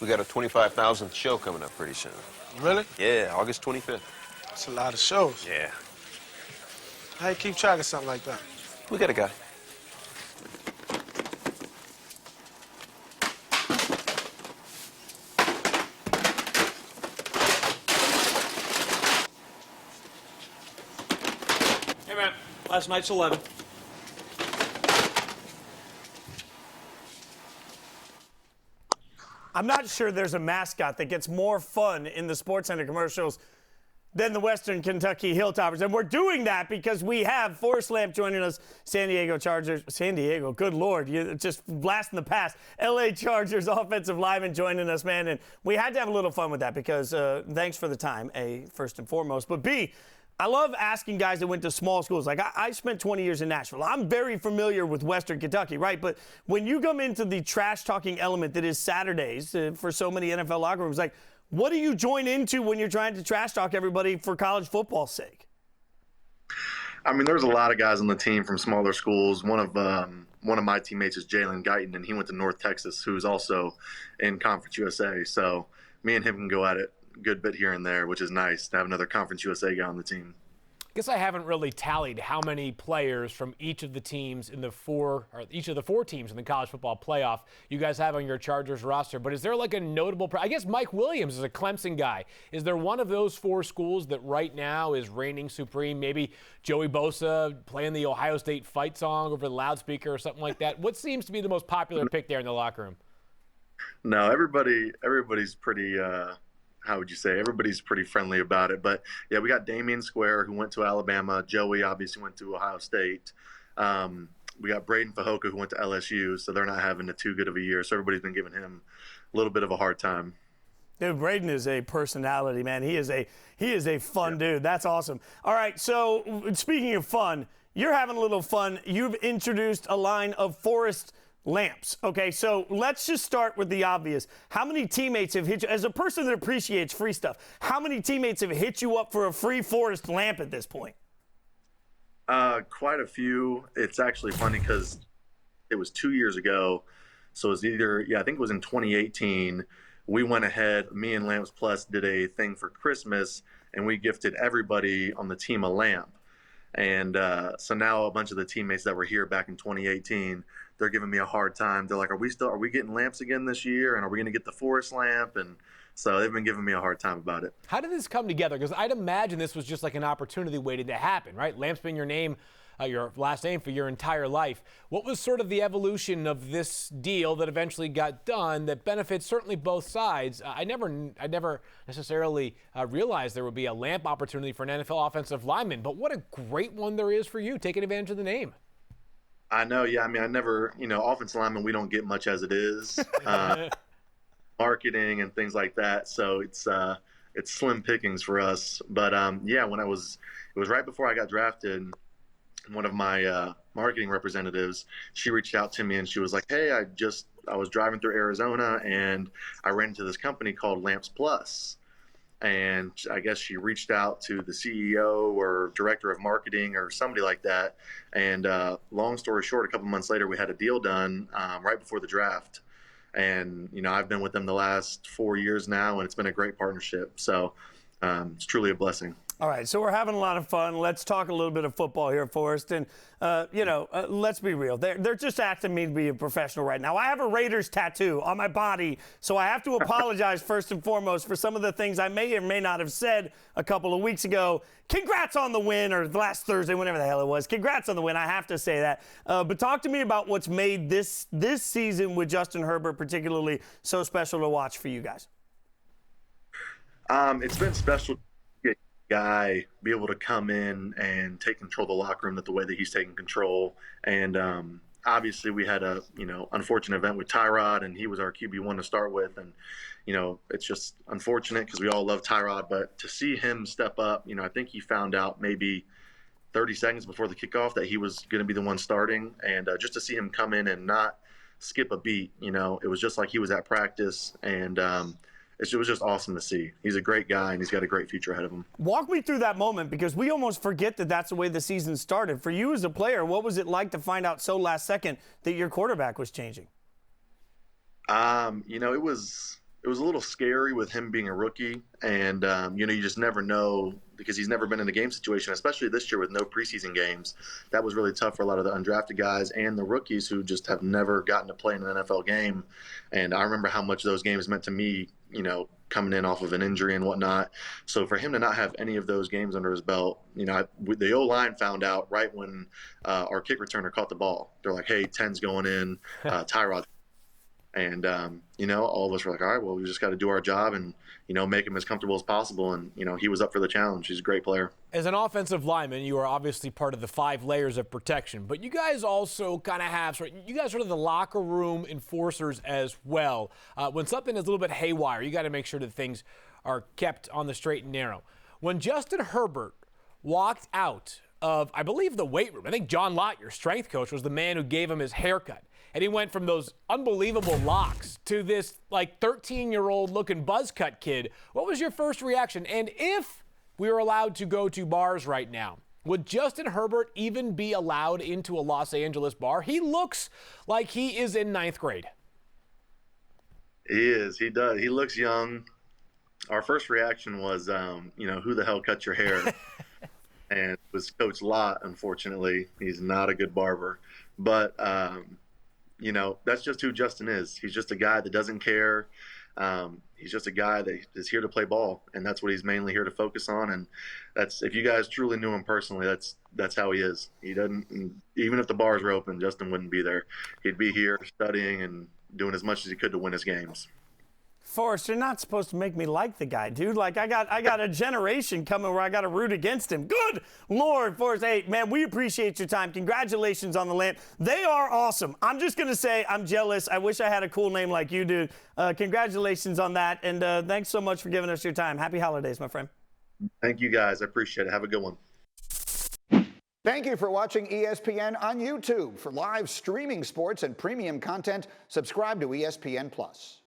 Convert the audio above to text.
We got a 25,000th show coming up pretty soon. Really? Yeah, August 25th. That's a lot of shows. Yeah. How you keep track of something like that? We got a guy. Hey, man. Last night's 11. I'm not sure there's a mascot that gets more fun in the SportsCenter commercials than the Western Kentucky Hilltoppers. And we're doing that because we have Forrest Lamp joining us, San Diego Chargers. San Diego, good Lord, you're just blasting the past. LA Chargers offensive lineman joining us, man. And we had to have a little fun with that because thanks for the time, A, first and foremost. But B, I love asking guys that went to small schools. Like, I spent 20 years in Nashville. I'm very familiar with Western Kentucky, right? But when you come into the trash-talking element that is Saturdays for so many NFL locker rooms, like, what do you join into when you're trying to trash-talk everybody for college football's sake? I mean, there's a lot of guys on the team from smaller schools. One of my teammates is Jalen Guyton, and he went to North Texas, who's also in Conference USA. So me and him can go at it good bit here and there, which is nice to have another Conference USA guy on the team. I guess I haven't really tallied how many players from each of the teams in the four teams in the college football playoff you guys have on your Chargers roster. But is there like a notable? I guess Mike Williams is a Clemson guy. Is there one of those four schools that right now is reigning supreme? Maybe Joey Bosa playing the Ohio State fight song over the loudspeaker or something like that. What seems to be the most popular pick there in the locker room? No, everybody's pretty. How would you say? Everybody's pretty friendly about it. But, yeah, we got Damian Square, who went to Alabama. Joey obviously went to Ohio State. We got Braden Fajoka, who went to LSU, so they're not having too good of a year. So everybody's been giving him a little bit of a hard time. Dude, Braden is a personality, man. He is a fun dude. That's awesome. All right, so speaking of fun, you're having a little fun. You've introduced a line of Forrest Lamps. Okay, so let's just start with the obvious. How many teammates have hit you, as a person that appreciates free stuff, how many teammates have hit you up for a free Forrest Lamp at this point? Quite a few. It's actually funny because it was 2 years ago. So it was I think it was in 2018. We went ahead, me and Lamps Plus did a thing for Christmas, and we gifted everybody on the team a lamp. And so now a bunch of the teammates that were here back in 2018, they're giving me a hard time. They're like, are we getting lamps again this year? And are we going to get the Forrest Lamp? And so they've been giving me a hard time about it. How did this come together? Because I'd imagine this was just like an opportunity waiting to happen, right? Lamps being your name, your last name for your entire life. What was sort of the evolution of this deal that eventually got done that benefits certainly both sides? I never necessarily realized there would be a lamp opportunity for an NFL offensive lineman, but what a great one there is for you, taking advantage of the name. I know, yeah. I mean, I never, offensive linemen, we don't get much as it is. Marketing and things like that. So it's slim pickings for us. But, yeah, it was right before I got drafted. One of my marketing representatives, she reached out to me and she was like, hey, I was driving through Arizona and I ran into this company called Lamps Plus. And I guess she reached out to the CEO or director of marketing or somebody like that. And long story short, a couple months later, we had a deal done right before the draft. And, I've been with them the last 4 years now, and it's been a great partnership. So it's truly a blessing. All right, so we're having a lot of fun. Let's talk a little bit of football here, Forrest. And, let's be real. They're just asking me to be a professional right now. I have a Raiders tattoo on my body, so I have to apologize first and foremost for some of the things I may or may not have said a couple of weeks ago. Congrats on the win, or last Thursday, whenever the hell it was. Congrats on the win. I have to say that. But talk to me about what's made this season with Justin Herbert particularly so special to watch for you guys. It's been special guy be able to come in and take control of the locker room the way that he's taking control. And obviously we had a unfortunate event with Tyrod, and he was our QB1 to start with, and it's just unfortunate because we all love Tyrod, but to see him step up, I think he found out maybe 30 seconds before the kickoff that he was going to be the one starting, and just to see him come in and not skip a beat, it was just like he was at practice, and it was just awesome to see. He's a great guy, and he's got a great future ahead of him. Walk me through that moment, because we almost forget that that's the way the season started. For you as a player, what was it like to find out so last second that your quarterback was changing? It it was a little scary with him being a rookie, and you know, you just never know because he's never been in a game situation, especially this year with no preseason games. That was really tough for a lot of the undrafted guys and the rookies who just have never gotten to play in an NFL game. And I remember how much those games meant to me, you know, coming in off of an injury and whatnot. So for him to not have any of those games under his belt, you know, the O-line found out right when our kick returner caught the ball. They're like, hey, 10's going in, Tyrod. And, you know, all of us were like, all right, well, we just got to do our job and, you know, make him as comfortable as possible. And, you know, he was up for the challenge. He's a great player. As an offensive lineman, you are obviously part of the 5 layers of protection, but you guys also kind of have, you guys are the locker room enforcers as well. When something is a little bit haywire, you got to make sure that things are kept on the straight and narrow. When Justin Herbert walked out of, I believe, the weight room, I think John Lott, your strength coach, was the man who gave him his haircut. And he went from those unbelievable locks to this like 13-year-old looking buzz cut kid. What was your first reaction? And if we were allowed to go to bars right now, would Justin Herbert even be allowed into a Los Angeles bar? He looks like he is in 9th grade. He is. He does. He looks young. Our first reaction was, you know, who the hell cut your hair? And it was Coach Lott, unfortunately. He's not a good barber. But, you know, that's just who Justin is. He's just a guy that doesn't care. He's just a guy that is here to play ball, and that's what he's mainly here to focus on. And that's, if you guys truly knew him personally, that's how he is. He doesn't, even if the bars were open, Justin wouldn't be there. He'd be here studying and doing as much as he could to win his games. Forrest, you're not supposed to make me like the guy, dude. Like, I got a generation coming where I got to root against him. Good Lord, Forrest. Hey, man, we appreciate your time. Congratulations on the lamp. They are awesome. I'm just going to say I'm jealous. I wish I had a cool name like you do. Congratulations on that, and thanks so much for giving us your time. Happy holidays, my friend. Thank you, guys. I appreciate it. Have a good one. Thank you for watching ESPN on YouTube. For live streaming sports and premium content, subscribe to ESPN+.